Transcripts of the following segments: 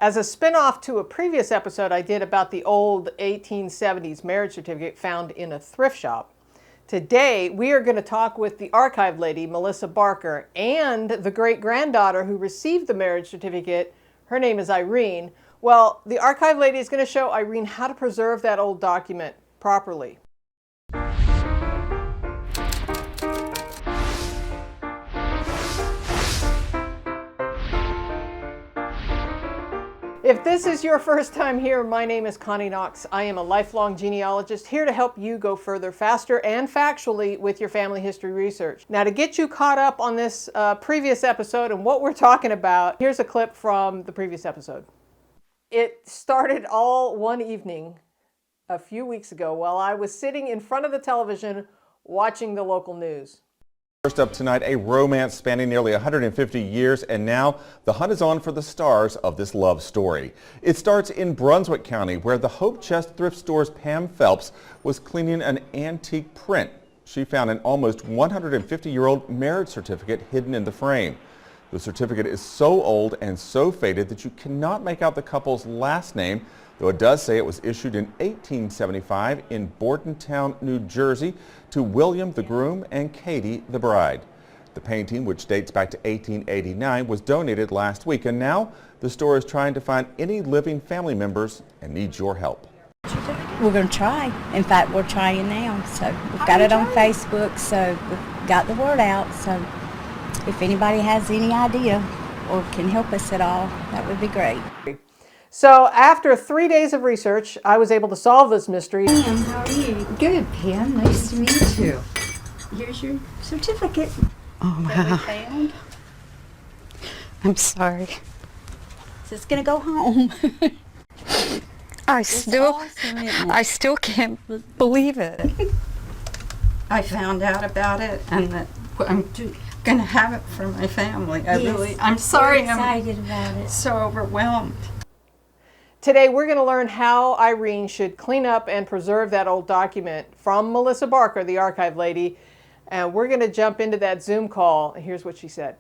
As a spin-off to a previous episode I did about the old 1870s marriage certificate found in a thrift shop, today we are going to talk with the archive lady, Melissa Barker, and the great-granddaughter who received the marriage certificate. Her name is Irene. Well, the archive lady is going to show Irene how to preserve that old document properly. If this is your first time here, my name is Connie Knox. I am a lifelong genealogist here to help you go further, faster, and factually with your family history research. Now, to get you caught up on this previous episode and what we're talking about, here's a clip from the previous episode. It started all one evening a few weeks ago while I was sitting in front of the television watching the local news. First up tonight, a romance spanning nearly 150 years, and now the hunt is on for the stars of this love story. It starts in Brunswick County, where the Hope Chest thrift store's Pam Phelps was cleaning an antique print. She found an almost 150-year-old marriage certificate hidden in the frame. The certificate is so old and so faded that you cannot make out the couple's last name, though it does say it was issued in 1875 in Bordentown, New Jersey, to William the groom and Katie the bride. The painting, which dates back to 1889, was donated last week, and now the store is trying to find any living family members and needs your help. We're going to try. In fact, we're trying now. So we've got it on Facebook, so we've got the word out. So if anybody has any idea or can help us at all, that would be great. So after 3 days of research, I was able to solve this mystery. Pam, how are you? Good, Pam. Nice to meet you. Here's your certificate. Oh, that we found. I'm sorry. Is this going to go home? I It's still awesome, isn't it? I still can't believe it. I found out about it, and that I'm going to have it for my family. I'm sorry. We're excited about it. So overwhelmed. Today we're going to learn how Irene should clean up and preserve that old document from Melissa Barker, the archive lady, and we're going to jump into that Zoom call. Here's what she said.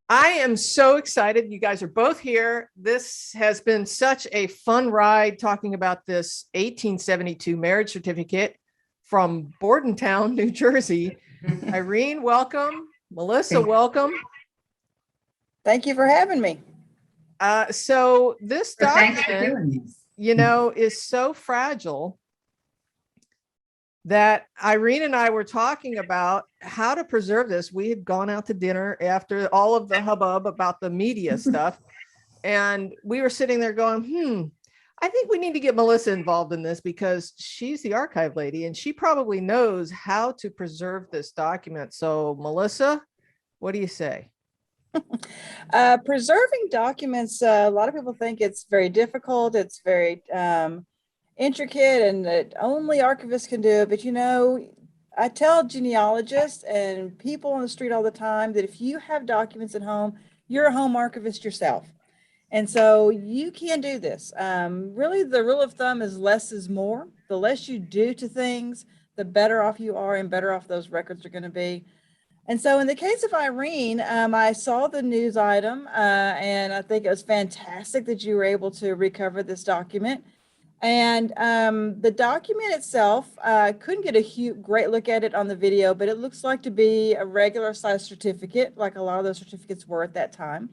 I am so excited you guys are both here. This has been such a fun ride talking about this 1872 marriage certificate from Bordentown, New Jersey. Irene, welcome. Melissa, welcome. Thank you for having me. So this document, is so fragile that Irene and I were talking about how to preserve this. We had gone out to dinner after all of the hubbub about the media stuff. And we were sitting there going, I think we need to get Melissa involved in this because she's the archive lady and she probably knows how to preserve this document. So Melissa, what do you say? Preserving documents, a lot of people think it's very difficult. It's very intricate and that only archivists can do it. But I tell genealogists and people on the street all the time that if you have documents at home, you're a home archivist yourself. And so you can do this. Really, the rule of thumb is less is more. The less you do to things, the better off you are and better off those records are going to be. And so in the case of Irene, I saw the news item and I think it was fantastic that you were able to recover this document. And the document itself, couldn't get a great look at it on the video, but it looks like to be a regular size certificate, like a lot of those certificates were at that time.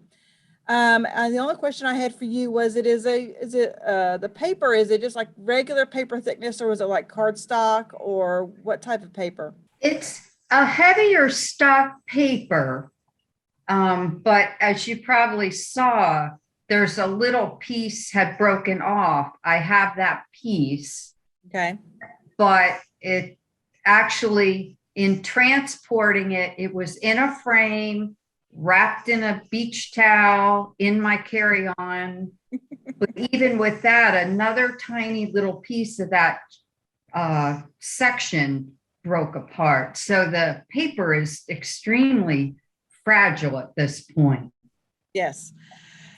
And the only question I had for you was, the paper, is it just like regular paper thickness, or was it like cardstock, or what type of paper? It's a heavier stock paper, but as you probably saw, there's a little piece had broken off. I have that piece. Okay. But it actually, in transporting it, it was in a frame, wrapped in a beach towel, in my carry-on. But even with that, another tiny little piece of that section broke apart. So the paper is extremely fragile at this point. Yes,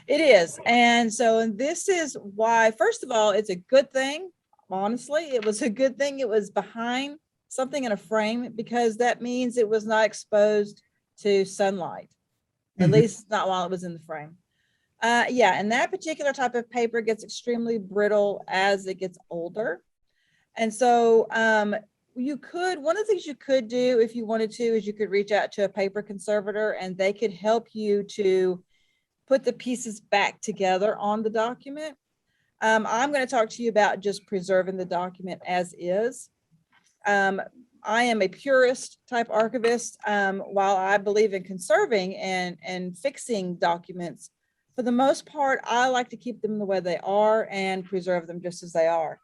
it is. And so this is why, first of all, it's a good thing. Honestly, it was a good thing it was behind something in a frame, because that means it was not exposed to sunlight, at least not while it was in the frame. Yeah, and that particular type of paper gets extremely brittle as it gets older. And so one of the things you could do if you wanted to is you could reach out to a paper conservator and they could help you to put the pieces back together on the document. I'm going to talk to you about just preserving the document as is. I am a purist type archivist. While I believe in conserving and fixing documents, for the most part, I like to keep them the way they are and preserve them just as they are.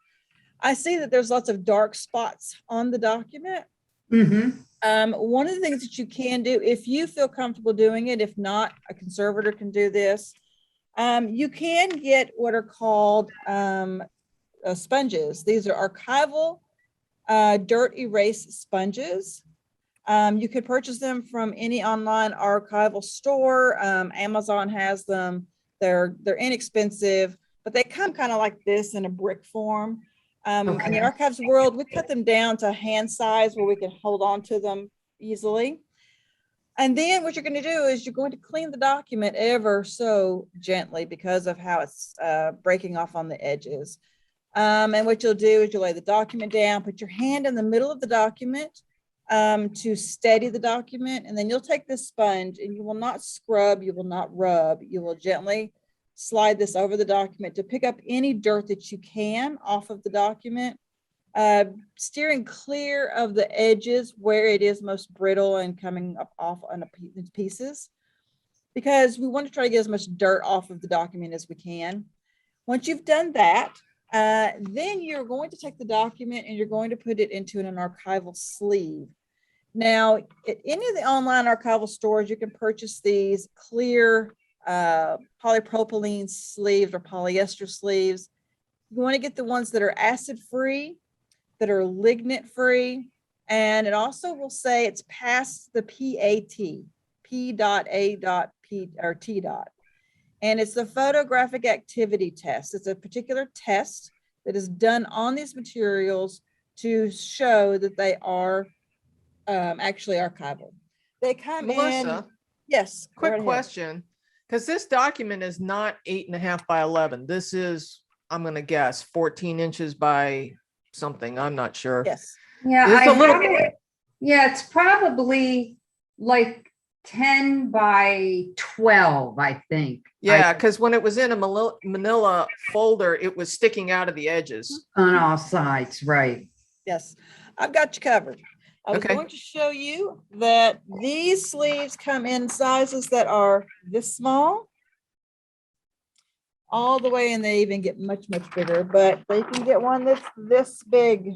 I see that there's lots of dark spots on the document. One of the things that you can do, if you feel comfortable doing it, if not, a conservator can do this. You can get what are called sponges. These are archival dirt erase sponges. You could purchase them from any online archival store. Amazon has them. They're inexpensive, but they come kind of like this in a brick form. In the archives world, we cut them down to hand size where we can hold on to them easily. And then what you're going to do is you're going to clean the document ever so gently because of how it's breaking off on the edges. And what you'll do is you'll lay the document down, put your hand in the middle of the document to steady the document. And then you'll take this sponge and you will not scrub, you will not rub, you will gently slide this over the document to pick up any dirt that you can off of the document, steering clear of the edges where it is most brittle and coming up off on pieces, because we want to try to get as much dirt off of the document as we can. Once you've done that, then you're going to take the document and you're going to put it into an archival sleeve. Now, at any of the online archival stores, you can purchase these clear polypropylene sleeves or polyester sleeves. You want to get the ones that are acid free, that are lignin free, and it also will say it's past the PAT, P.A.P or T. And it's the photographic activity test. It's a particular test that is done on these materials to show that they are actually archival. They come Melissa, in. Yes. quick question, because this document is not 8.5 by 11. This is, I'm going to guess, 14 inches by something. I'm not sure. Yes. Yeah, It's a little. yeah, it's probably like 10 by 12, I think. Yeah, because when it was in a manila folder, it was sticking out of the edges. On all sides, right. Yes, I've got you covered. I was going to show you that these sleeves come in sizes that are this small all the way, and they even get much, much bigger, but they can get one that's this big.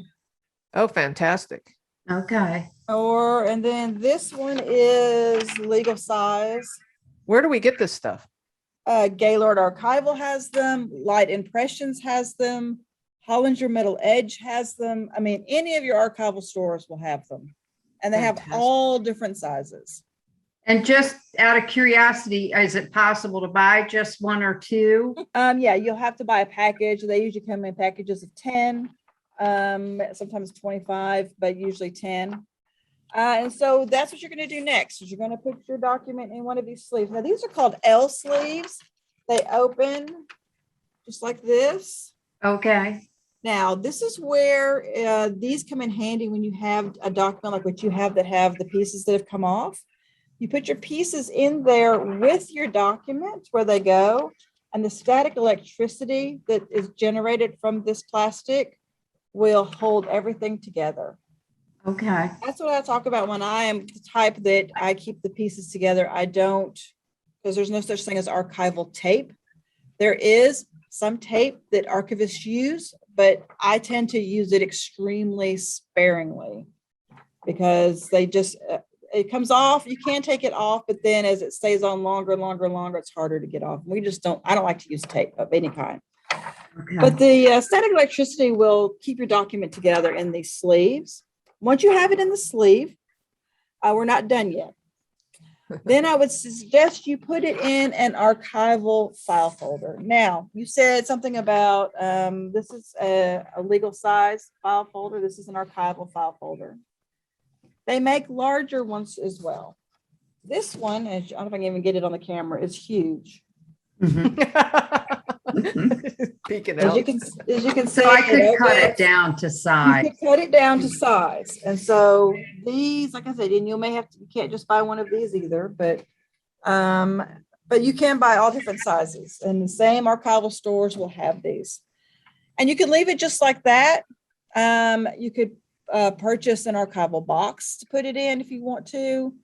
Oh, fantastic. Okay. And then this one is legal size. Where do we get this stuff? Gaylord Archival has them. Light Impressions has them. Hollinger Metal Edge has them. I mean, any of your archival stores will have them. And they have all different sizes. And just out of curiosity, is it possible to buy just one or two? Yeah, you'll have to buy a package. They usually come in packages of 10, sometimes 25, but usually 10. And so that's what you're going to do next, is you're going to put your document in one of these sleeves. Now, these are called L sleeves. They open just like this. Okay. Now, this is where these come in handy when you have a document like what you have that have the pieces that have come off. You put your pieces in there with your document where they go, and the static electricity that is generated from this plastic will hold everything together. Okay. That's what I talk about when I am the type that I keep the pieces together. I don't, because there's no such thing as archival tape. There is some tape that archivists use, but I tend to use it extremely sparingly because they just, it comes off. You can take it off, but then as it stays on longer, it's harder to get off. I don't like to use tape of any kind. Okay. But the static electricity will keep your document together in these sleeves. Once you have it in the sleeve, we're not done yet. Then I would suggest you put it in an archival file folder. Now, you said something about this is a legal size file folder. This is an archival file folder. They make larger ones as well. This one, I don't know if I can even get it on the camera, is huge. Peeking As out. you can see, So I could you know, cut it down to you size. can cut it down to size. And so these, like I said, and you may have to, you can't just buy one of these either, but you can buy all different sizes, and the same archival stores will have these. And you can leave it just like that. You could purchase an archival box to put it in if you want to.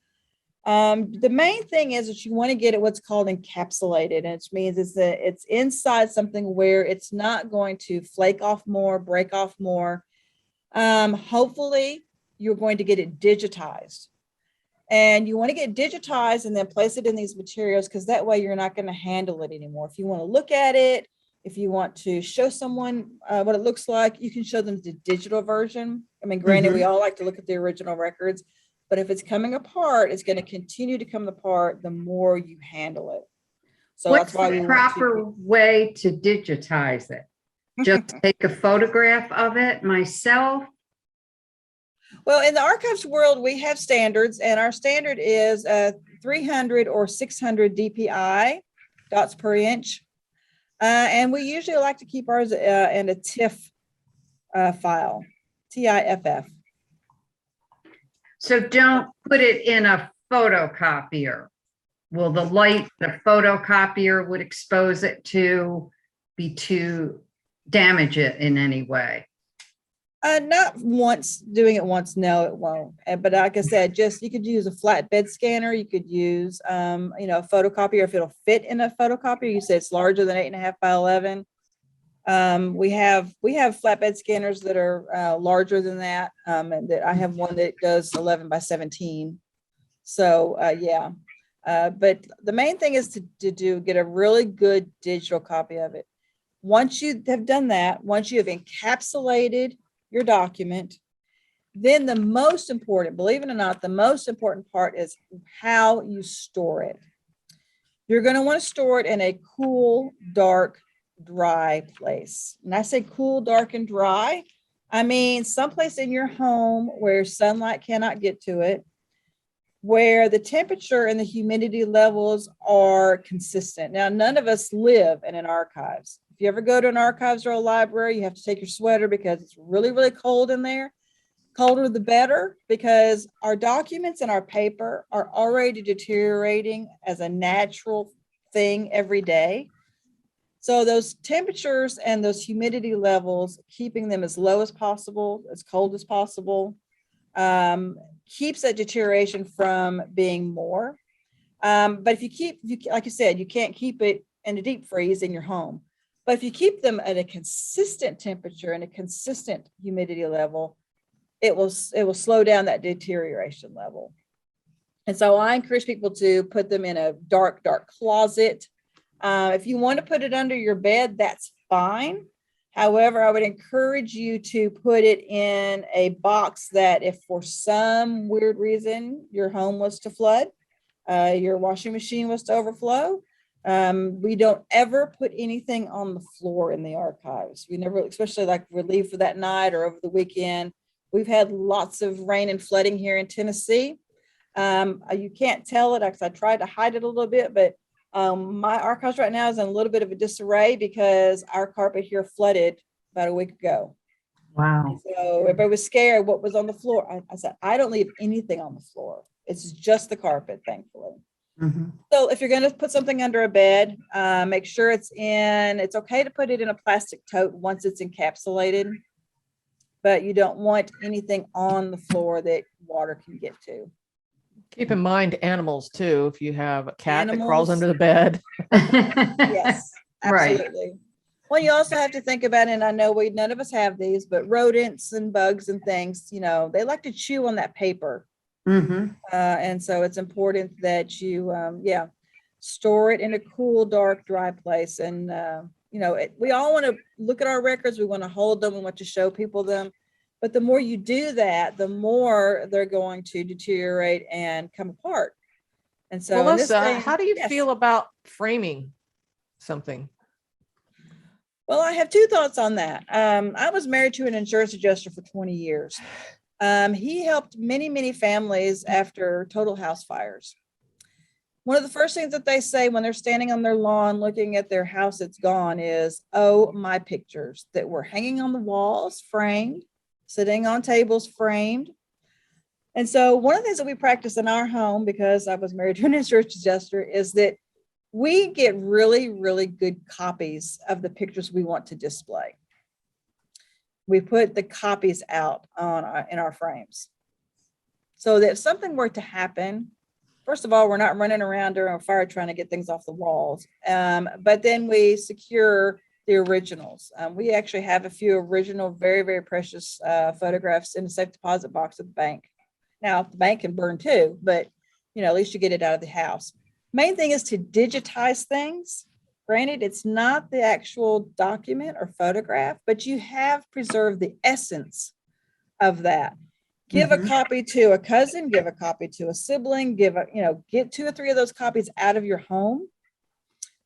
The main thing is that you want to get it what's called encapsulated, and it means it's inside something where it's not going to flake off more, break off more. Hopefully, you're going to get it digitized. And you want to get digitized and then place it in these materials, because that way you're not going to handle it anymore. If you want to look at it, if you want to show someone what it looks like, you can show them the digital version. I mean, granted, we all like to look at the original records, but if it's coming apart, it's going to continue to come apart the more you handle it. So What's that's why the proper way to digitize it? Just take a photograph of it myself? Well, in the archives world, we have standards, and our standard is 300 or 600 DPI, dots per inch. And we usually like to keep ours in a TIFF file, TIFF. So don't put it in a photocopier. Will the light the photocopier would expose it to be to damage it in any way? Not once, doing it once, no, it won't. But like I said, just you could use a flatbed scanner. You could use, you know, a photocopier if it'll fit in a photocopier. You say it's larger than 8.5 by 11. We have flatbed scanners that are larger than that. And that I have one that does 11 by 17. So yeah. But the main thing is to get a really good digital copy of it. Once you have done that, once you have encapsulated your document, then the most important, believe it or not, the most important part is how you store it. You're going to want to store it in a cool, dark, dry place. And I say cool, dark, and dry, I mean someplace in your home where sunlight cannot get to it, where the temperature and the humidity levels are consistent. Now, none of us live in an archives. If you ever go to an archives or a library, you have to take your sweater because it's really, really cold in there. Colder the better, because our documents and our paper are already deteriorating as a natural thing every day. So those temperatures and those humidity levels, keeping them as low as possible, as cold as possible, keeps that deterioration from being more. But if you like you said, you can't keep it in a deep freeze in your home. But if you keep them at a consistent temperature and a consistent humidity level, it will slow down that deterioration level. And so I encourage people to put them in a dark, dark closet. If you want to put it under your bed, that's fine. However, I would encourage you to put it in a box that if for some weird reason your home was to flood, your washing machine was to overflow, we don't ever put anything on the floor in the archives. We never, especially like we leave for that night or over the weekend. We've had lots of rain and flooding here in Tennessee. You can't tell it because I tried to hide it a little bit, but my archives right now is in a little bit of a disarray because our carpet here flooded about a week ago. Wow. So everybody was scared what was on the floor. I said, I don't leave anything on the floor. It's just the carpet, thankfully. Mm-hmm. So if you're going to put something under a bed, make sure it's okay to put it in a plastic tote once it's encapsulated, but you don't want anything on the floor that water can get to. Keep in mind animals too. If you have a cat that crawls Animals. under the bed. Yes, Right. absolutely. Well, you also have to think about, and I know none of us have these, but rodents and bugs and things, you know, they like to chew on that paper. Mm-hmm. And so it's important that you, store it in a cool, dark, dry place. And, you know, we all want to look at our records. We want to hold them. We want to show people them. But the more you do that, the more they're going to deteriorate and come apart. And so, Melissa, how do you feel about framing something? Well, I have two thoughts on that. I was married to an insurance adjuster for 20 years. He helped many, many families after total house fires. One of the first things that they say when they're standing on their lawn looking at their house that's gone is, oh, my pictures that were hanging on the walls, framed, sitting on tables, framed. And so one of the things that we practice in our home, because I was married to an insurance adjuster, is that we get really, really good copies of the pictures we want to display. We put the copies out in our frames so that if something were to happen, first of all, we're not running around during a fire trying to get things off the walls. But then we secure the originals. We actually have a few original, very, very precious photographs in the safe deposit box at the bank. Now, the bank can burn too, but at least you get it out of the house. Main thing is to digitize things. Granted, it's not the actual document or photograph, but you have preserved the essence of that. Give a copy to a cousin, give a copy to a sibling, get 2 or 3 of those copies out of your home.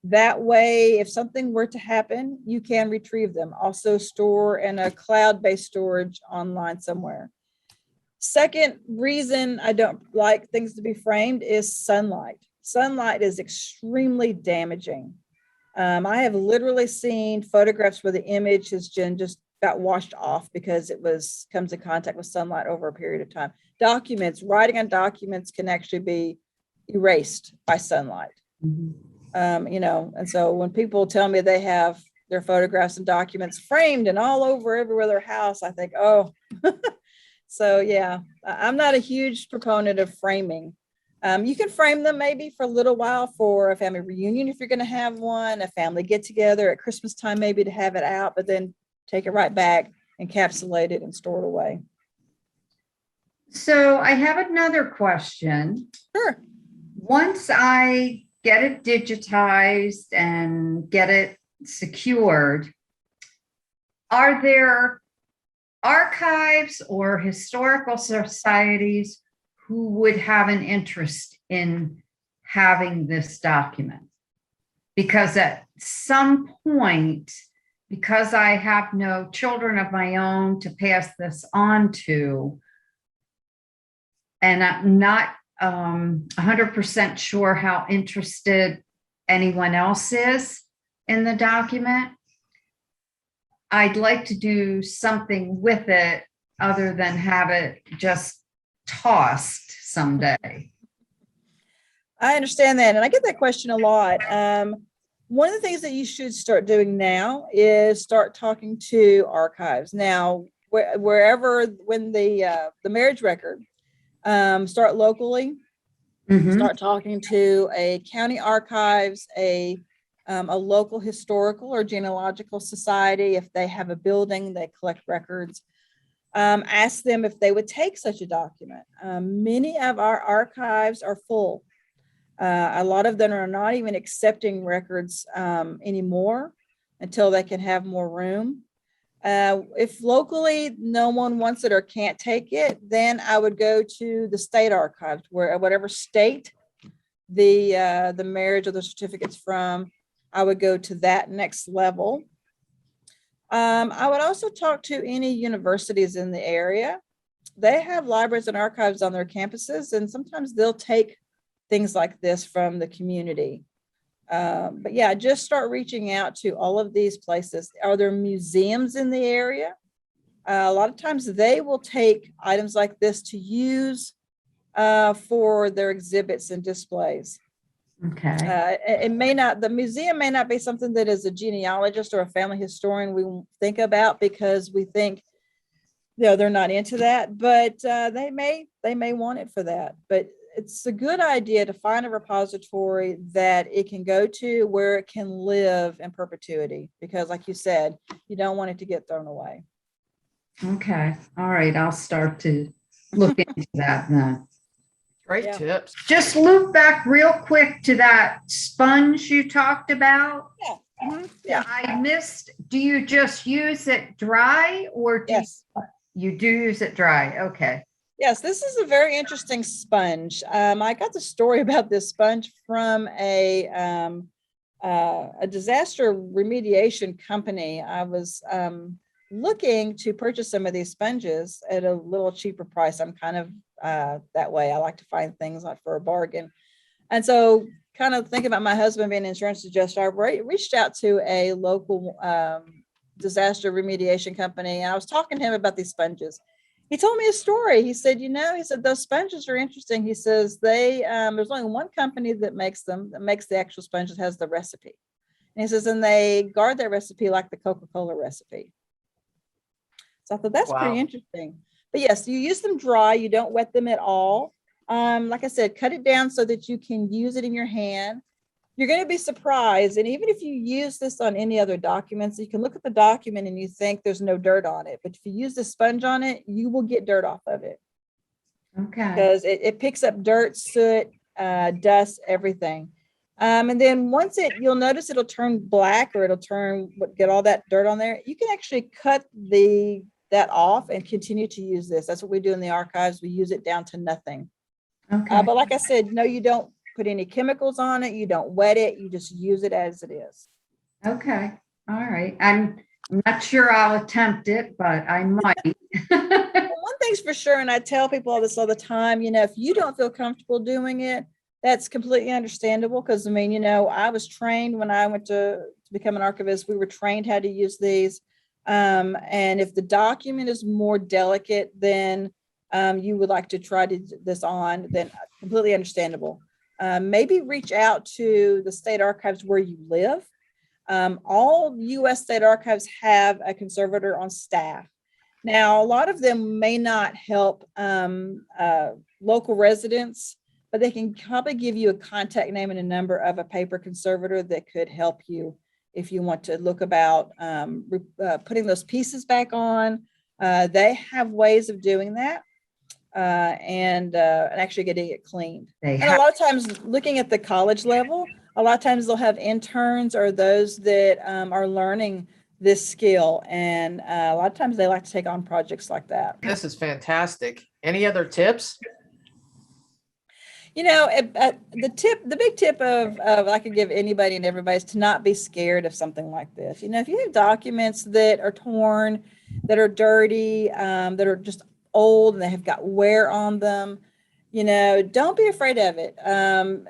That way, if something were to happen, you can retrieve them. Also store in a cloud-based storage online somewhere. Second reason I don't like things to be framed is sunlight. Sunlight is extremely damaging. I have literally seen photographs where the image has just got washed off because it comes in contact with sunlight over a period of time. Writing on documents can actually be erased by sunlight. And so when people tell me they have their photographs and documents framed and all over everywhere their house, I think, oh, so yeah, I'm not a huge proponent of framing. You can frame them maybe for a little while for a family reunion if you're going to have one, a family get together at Christmas time, maybe to have it out, but then take it right back, encapsulate it, and store it away. So I have another question. Sure. Once I get it digitized and get it secured, are there archives or historical societies who would have an interest in having this document? Because at some point, because I have no children of my own to pass this on to, and I'm not 100% sure how interested anyone else is in the document, I'd like to do something with it other than have it just tossed someday. I understand that. And I get that question a lot. One of the things that you should start doing now is start talking to archives. Now, wherever, when the marriage record, start locally, start talking to a county archives, a local historical or genealogical society. If they have a building, they collect records. Ask them if they would take such a document. Many of our archives are full. A lot of them are not even accepting records anymore until they can have more room. If locally no one wants it or can't take it, then I would go to the state archives, where whatever state the marriage or the certificate's from, I would go to that next level. I would also talk to any universities in the area. They have libraries and archives on their campuses, and sometimes they'll take things like this from the community. But yeah, just start reaching out to all of these places. Are there museums in the area? A lot of times they will take items like this to use for their exhibits and displays. Okay. The museum may not be something that as a genealogist or a family historian we think about, because we think, they're not into that, but they may want it for that. But it's a good idea to find a repository that it can go to where it can live in perpetuity, because like you said, you don't want it to get thrown away. Okay. All right. I'll start to look into that then. Great tips. Just loop back real quick to that sponge you talked about. Yeah. I missed, do you just use it dry, or you do use it dry? Okay. Yes, this is a very interesting sponge. I got the story about this sponge from a disaster remediation company. I was looking to purchase some of these sponges at a little cheaper price. I'm kind of that way. I like to find things for a bargain. And so kind of thinking about my husband being an insurance adjuster, I reached out to a local disaster remediation company, and I was talking to him about these sponges. He told me a story. He said, those sponges are interesting. He says there's only one company that makes them, that makes the actual sponge that has the recipe. And he says, and they guard that recipe like the Coca-Cola recipe. So I thought that's pretty interesting. But yes, you use them dry. You don't wet them at all. Like I said, cut it down so that you can use it in your hand. You're going to be surprised. And even if you use this on any other documents, you can look at the document and you think there's no dirt on it. But if you use the sponge on it, you will get dirt off of it. Okay. Because it picks up dirt, soot, dust, everything. And then once you'll notice it'll turn black, or it'll get all that dirt on there. You can actually cut that off and continue to use this. That's what we do in the archives. We use it down to nothing. Okay. But like I said, no, you don't put any chemicals on it. You don't wet it. You just use it as it is. Okay. All right. I'm not sure I'll attempt it, but I might. Well, one thing's for sure, and I tell people all this all the time, if you don't feel comfortable doing it, that's completely understandable. Because I was trained when I went to become an archivist. We were trained how to use these. And if the document is more delicate than you would like to try this on, then completely understandable. Maybe reach out to the state archives where you live. All U.S. state archives have a conservator on staff. Now, a lot of them may not help local residents, but they can probably give you a contact name and a number of a paper conservator that could help you if you want to look about putting those pieces back on. They have ways of doing that. And actually getting it cleaned. And a lot of times, looking at the college level, a lot of times they'll have interns or those that are learning this skill. And a lot of times they like to take on projects like that. This is fantastic. Any other tips? The big tip of I could give anybody and everybody is to not be scared of something like this. If you have documents that are torn, that are dirty, that are just old and they have got wear on them, don't be afraid of it.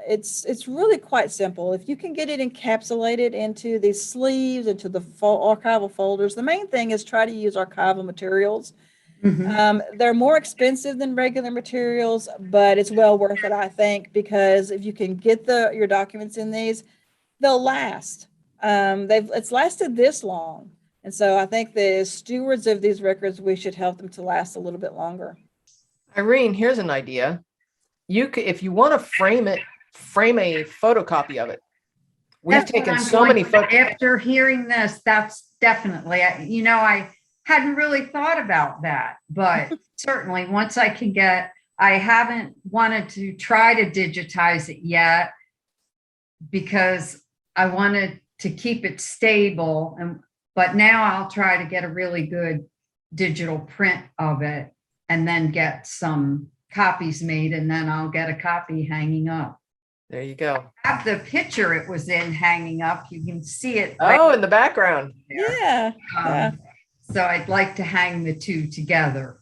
It's really quite simple. If you can get it encapsulated into these sleeves, into the archival folders, the main thing is try to use archival materials. Mm-hmm. They're more expensive than regular materials, but it's well worth it, I think, because if you can get your documents in these, they'll last. It's lasted this long. And so I think the stewards of these records, we should help them to last a little bit longer. Irene, here's an idea. You could, if you want to frame a photocopy of it. We've taken so many photos. After hearing this, that's definitely, I hadn't really thought about that, but certainly once I haven't wanted to try to digitize it yet because I wanted to keep it stable, but now I'll try to get a really good digital print of it and then get some copies made, and then I'll get a copy hanging up. There you go. I have the picture it was in hanging up. You can see it. Oh, in the background. Yeah. So I'd like to hang the two together.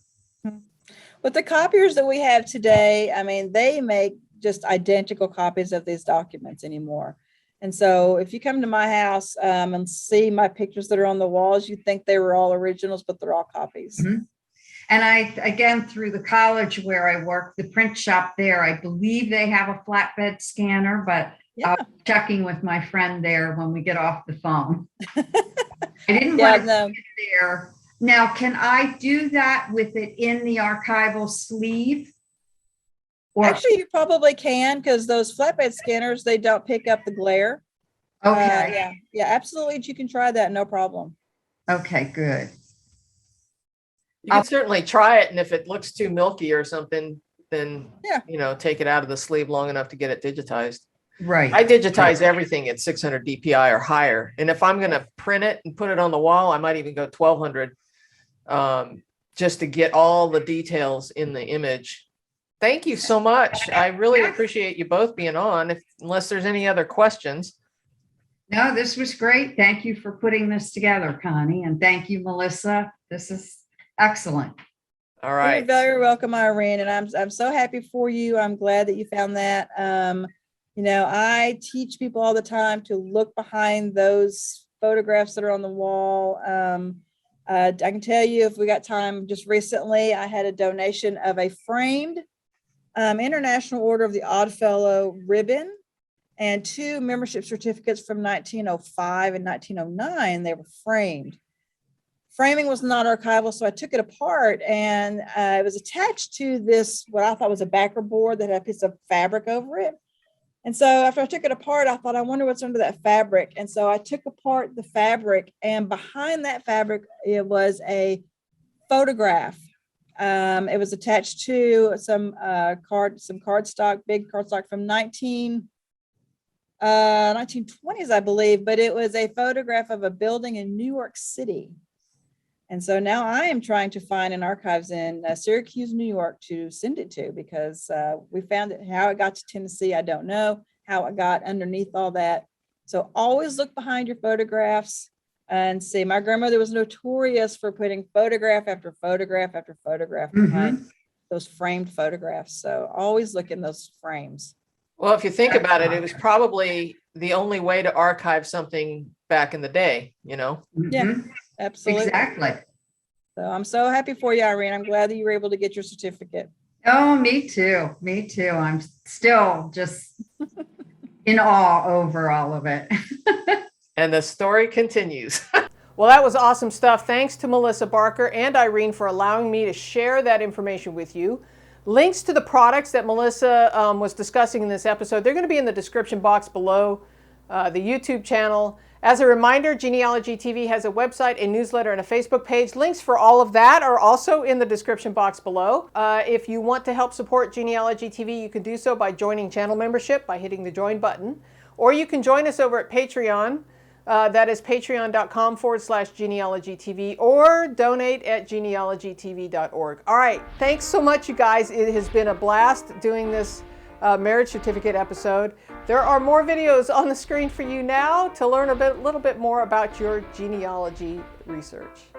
With the copiers that we have today, they make just identical copies of these documents anymore. And so if you come to my house and see my pictures that are on the walls, you think they were all originals, but they're all copies. Mm-hmm. And again, through the college where I work, the print shop there, I believe they have a flatbed scanner, but I'll be checking with my friend there when we get off the phone. I didn't want to get there. Now, can I do that with it in the archival sleeve? Or actually, you probably can, because those flatbed scanners, they don't pick up the glare. Okay. Yeah, absolutely. You can try that. No problem. Okay, good. You can certainly try it. And if it looks too milky or something, then, take it out of the sleeve long enough to get it digitized. Right. I digitize everything at 600 DPI or higher. And if I'm going to print it and put it on the wall, I might even go 1200 just to get all the details in the image. Thank you so much. I really appreciate you both being on, unless there's any other questions. No, this was great. Thank you for putting this together, Connie. And thank you, Melissa. This is excellent. All right. You're very welcome, Irene. And I'm so happy for you. I'm glad that you found that. I teach people all the time to look behind those photographs that are on the wall. I can tell you, if we got time, just recently, I had a donation of a framed International Order of the Oddfellow ribbon and 2 membership certificates from 1905 and 1909. They were framed. Framing was not archival, so I took it apart, and it was attached to this, what I thought was a backer board that had a piece of fabric over it. And so after I took it apart, I thought, I wonder what's under that fabric. And so I took apart the fabric, and behind that fabric, it was a photograph. It was attached to some cardstock, big cardstock from 1920s, I believe, but it was a photograph of a building in New York City. And so now I am trying to find an archives in Syracuse, New York to send it to, because we found it. How it got to Tennessee, I don't know. How it got underneath all that. So always look behind your photographs and see. My grandmother was notorious for putting photograph after photograph after photograph behind those framed photographs. So always look in those frames. Well, if you think about it, it was probably the only way to archive something back in the day, Yeah, absolutely. Exactly. So I'm so happy for you, Irene. I'm glad that you were able to get your certificate. Oh, me too. Me too. I'm still just in awe over all of it. And the story continues. Well, that was awesome stuff. Thanks to Melissa Barker and Irene for allowing me to share that information with you. Links to the products that Melissa was discussing in this episode, they're going to be in the description box below the YouTube channel. As a reminder, Genealogy TV has a website, a newsletter, and a Facebook page. Links for all of that are also in the description box below. If you want to help support Genealogy TV, you can do so by joining channel membership by hitting the join button. Or you can join us over at Patreon. That is patreon.com/genealogytv, or donate at genealogytv.org. All right, thanks so much, you guys. It has been a blast doing this marriage certificate episode. There are more videos on the screen for you now to learn a little bit more about your genealogy research.